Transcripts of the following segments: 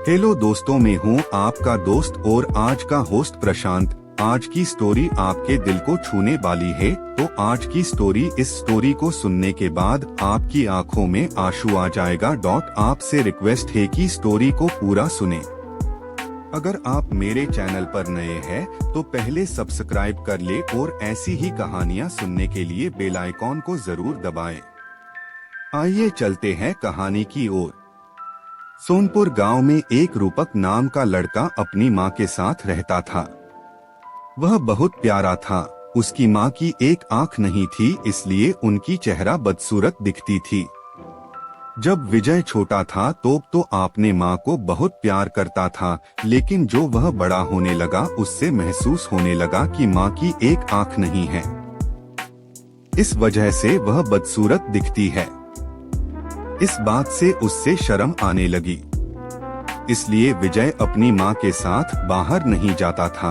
Hello दोस्तों, मैं हूँ आपका दोस्त और आज का होस्ट प्रशांत। आज की स्टोरी आपके दिल को छूने वाली है। तो आज की स्टोरी, इस स्टोरी को सुनने के बाद आपकी आंखों में आंसू आ जाएगा। आपसे रिक्वेस्ट है कि स्टोरी को पूरा सुने। अगर आप मेरे चैनल पर नए हैं तो पहले सब्सक्राइब कर ले और ऐसी ही कहानियाँ सुनने के लिए बेल आइकॉन को जरूर दबाएं। आइए चलते हैं कहानी की ओर। सोनपुर गांव में एक रूपक नाम का लड़का अपनी मां के साथ रहता था। वह बहुत प्यारा था। उसकी मां की एक आंख नहीं थी, इसलिए उनकी चेहरा बदसूरत दिखती थी। जब विजय छोटा था तो अपने मां को बहुत प्यार करता था, लेकिन जो वह बड़ा होने लगा उससे महसूस होने लगा कि मां की एक आंख नहीं है। इस वजह से वह बदसूरत दिखती है। इस बात से उससे शर्म आने लगी। इसलिए विजय अपनी मां के साथ बाहर नहीं जाता था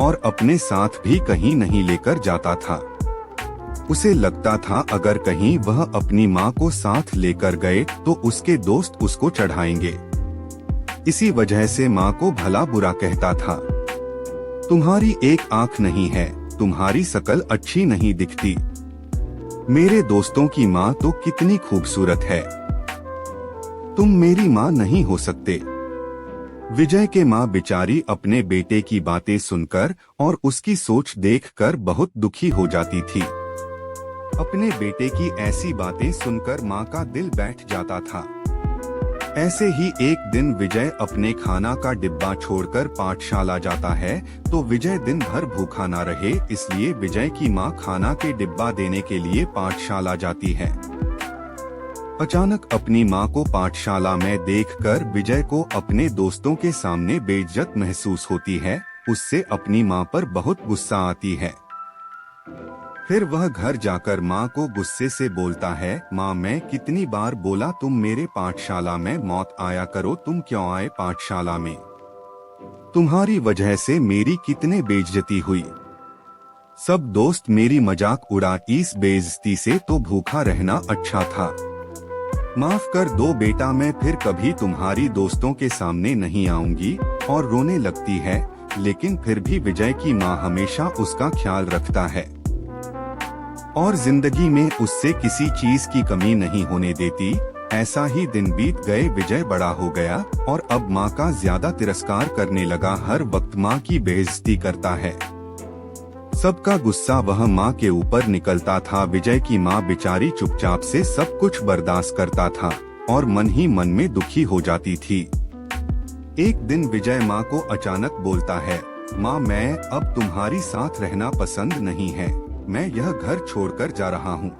और अपने साथ भी कहीं नहीं लेकर जाता था। उसे लगता था अगर कहीं वह अपनी मां को साथ लेकर गए तो उसके दोस्त उसको चढ़ाएंगे। इसी वजह से मां को भला बुरा कहता था। तुम्हारी एक आंख नहीं है, तुम्हारी शकल अच्छी नहीं दिखती। मेरे दोस्तों की मां तो कितनी खूबसूरत है, तुम मेरी मां नहीं हो सकते। विजय के मां बेचारी अपने बेटे की बातें सुनकर और उसकी सोच देखकर बहुत दुखी हो जाती थी। अपने बेटे की ऐसी बातें सुनकर मां का दिल बैठ जाता था। ऐसे ही एक दिन विजय अपने खाना का डिब्बा छोड़कर पाठशाला जाता है तो विजय दिन भर भूखा ना रहे, इसलिए विजय की मां खाना के डिब्बा देने के लिए पाठशाला जाती है। अचानक अपनी मां को पाठशाला में देखकर विजय को अपने दोस्तों के सामने बेइज्जत महसूस होती है। उससे अपनी मां पर बहुत गुस्सा आती है। फिर वह घर जाकर मां को गुस्से से बोलता है, मां मैं कितनी बार बोला तुम मेरे पाठशाला में मत आया करो, तुम क्यों आए पाठशाला में? तुम्हारी वजह से मेरी कितने बेइज्जती हुई। सब दोस्त मेरी मजाक उड़ा, इस बेइज्जती से तो भूखा रहना अच्छा था। माफ कर दो बेटा, मैं फिर कभी तुम्हारी दोस्तों के सामने नहीं आऊंगी। और रोने लगती है, लेकिन फिर भी विजय की मां हमेशा उसका ख्याल रखता है और जिंदगी में उससे किसी चीज की कमी नहीं होने देती। ऐसा ही दिन बीत गए। विजय बड़ा हो गया और अब मां का ज्यादा तिरस्कार करने लगा। हर वक्त मां की बेइज्जती करता है। सबका गुस्सा वह मां के ऊपर निकलता था। विजय की मां बेचारी चुपचाप से सब कुछ बर्दाश्त करता था और मन ही मन में दुखी हो जाती थी। एक दिन विजय मां को अचानक बोलता है, मां मैं अब तुम्हारी साथ रहना पसंद नहीं है, मैं यह घर छोड़कर जा रहा हूँ।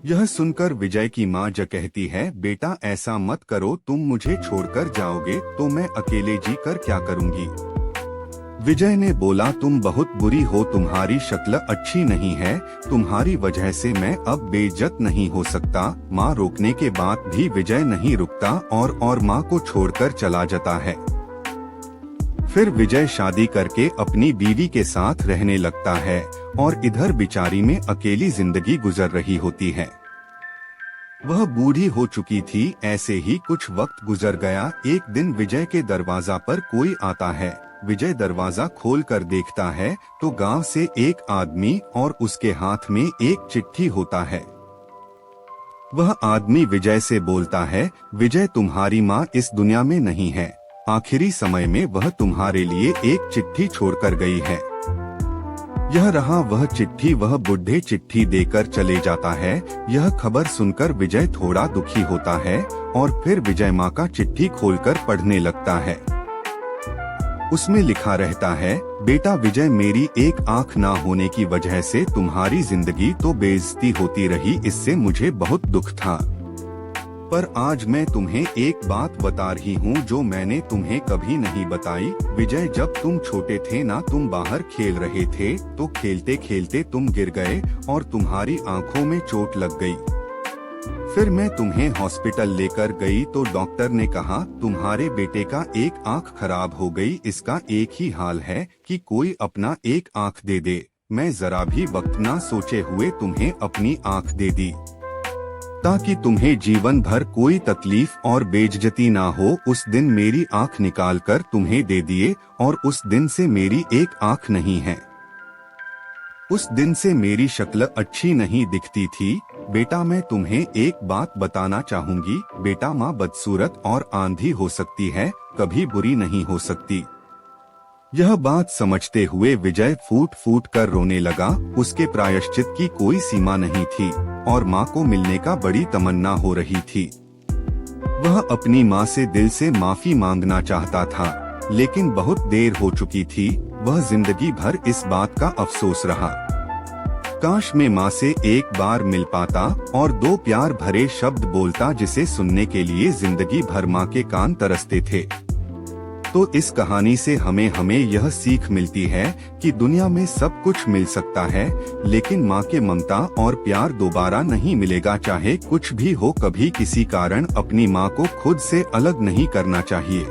यह सुनकर विजय की मां कहती है, बेटा ऐसा मत करो, तुम मुझे छोड़कर जाओगे तो मैं अकेले जी कर क्या करूँगी। विजय ने बोला, तुम बहुत बुरी हो, तुम्हारी शक्ल अच्छी नहीं है, तुम्हारी वजह से मैं अब बेइज्जत नहीं हो सकता। मां रोकने के बाद भी विजय नहीं रुकता और मां को छोड़कर चला जाता है। फिर विजय शादी करके अपनी बीवी के साथ रहने लगता है और इधर बेचारी में अकेली जिंदगी गुजर रही होती है। वह बूढ़ी हो चुकी थी। ऐसे ही कुछ वक्त गुजर गया। एक दिन विजय के दरवाजा पर कोई आता है। विजय दरवाजा खोलकर देखता है तो गांव से एक आदमी और उसके हाथ में एक चिट्ठी होता है। वह आदमी विजय से बोलता है, विजय तुम्हारी माँ इस दुनिया में नहीं है, आखिरी समय में वह तुम्हारे लिए एक चिट्ठी छोड़कर गई है। यह रहा वह चिट्ठी। वह बुढ़े चिट्ठी देकर चले जाता है। यह खबर सुनकर विजय थोड़ा दुखी होता है और फिर विजय माँ का चिट्ठी खोलकर पढ़ने लगता है। उसमें लिखा रहता है, बेटा विजय मेरी एक आंख ना होने की वजह से तुम्हारी जिंदगी तो बेइज्जती होती रही, इससे मुझे बहुत दुख था। पर आज मैं तुम्हें एक बात बता रही हूँ जो मैंने तुम्हें कभी नहीं बताई। विजय जब तुम छोटे थे ना, तुम बाहर खेल रहे थे तो खेलते खेलते तुम गिर गए और तुम्हारी आंखों में चोट लग गई। फिर मैं तुम्हें हॉस्पिटल लेकर गई तो डॉक्टर ने कहा तुम्हारे बेटे का एक आंख खराब हो गई, इसका एक ही हाल है कि कोई अपना एक आंख दे दे। मैं जरा भी वक्त ना सोचे हुए तुम्हें अपनी आंख दे दी। ताकि तुम्हें जीवन भर कोई तकलीफ और बेइज्जती ना हो। उस दिन मेरी आँख निकाल कर तुम्हें दे दिए और उस दिन से मेरी एक आँख नहीं है। उस दिन से मेरी शक्ल अच्छी नहीं दिखती थी। बेटा मैं तुम्हें एक बात बताना चाहूंगी। बेटा माँ बदसूरत और आंधी हो सकती है, कभी बुरी नहीं हो सकती। यह बात समझते हुए विजय फूट फूट कर रोने लगा। उसके प्रायश्चित की कोई सीमा नहीं थी और माँ को मिलने का बड़ी तमन्ना हो रही थी। वह अपनी माँ से दिल से माफी मांगना चाहता था, लेकिन बहुत देर हो चुकी थी। वह जिंदगी भर इस बात का अफसोस रहा। काश मैं माँ से एक बार मिल पाता और दो प्यार भरे शब्द बोलता जिसे सुनने के लिए जिंदगी भर माँ के कान तरसते थे। तो इस कहानी से हमें यह सीख मिलती है कि दुनिया में सब कुछ मिल सकता है, लेकिन माँ के ममता और प्यार दोबारा नहीं मिलेगा। चाहे कुछ भी हो, कभी किसी कारण अपनी माँ को खुद से अलग नहीं करना चाहिए।